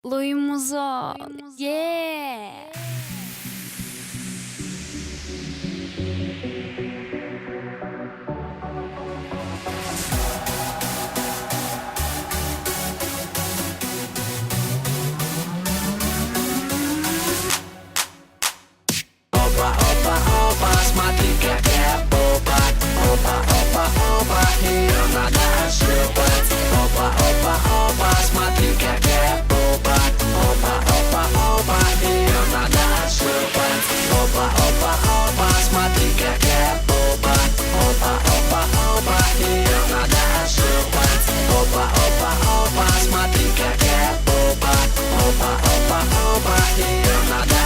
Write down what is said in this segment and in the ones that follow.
Луи Музон. Yeah. Опа, опа, опа, смотри, какая попа. Опа, опа, опа, ее надо шлепать. Опа, опа, опа, смотри, какая попа. Опа, опа, опа, ее надо шлепать. Опа, опа, опа, смотри, какая попа. Опа, опа, опа, ее надо шлепать. Опа, опа, опа, смотри, какая попа. Опа, опа, опа, ее надо.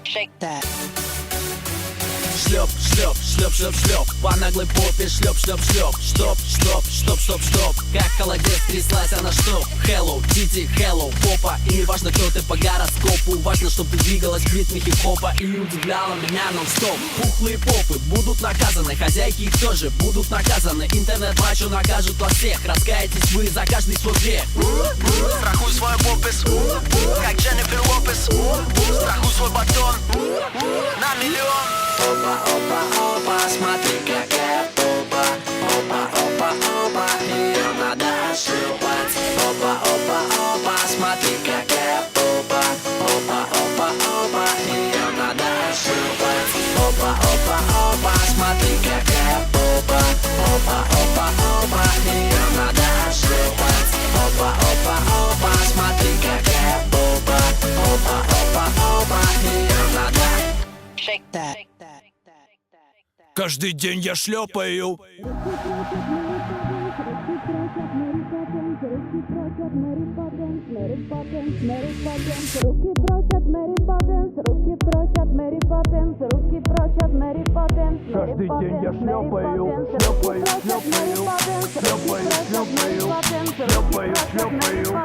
Shake that. Шлеп, шлеп, шлеп, шлеп, шлеп. По наглой попе шлеп, шлеп, шлеп. Штоп, штоп, штоп, штоп, штоп. Как холодец тряслась она, штоп. Hello, Тити, hello, попа. И не важно, кто ты по гороскопу. Важно, чтоб ты двигалась в ритме хип-хопа и удивляла меня нон-стоп. Пухлые попы будут наказаны, хозяйки их тоже будут наказаны. Интернет-мачо накажут вас всех. Раскаетесь вы за каждый свой грех. Страхуй свой попис, как Дженнифер Лопес. Страхуй свой батон на миллион. Опа, опа, опа, смотри, какая попа. Опа, опа, опа, ее надо шлепать. Опа, опа, опа, смотри, какая попа. Опа, опа, опа, ее надо шлепать. Опа, опа, опа, смотри, какая попа. Опа, опа, опа, ее надо шлепать. Опа, опа, опа, смотри, какая попа. Опа, опа, опа, ее надо. Shake that. Каждый день я шлепаю. Каждый день я шлепаю, шлепаю, шлепаю.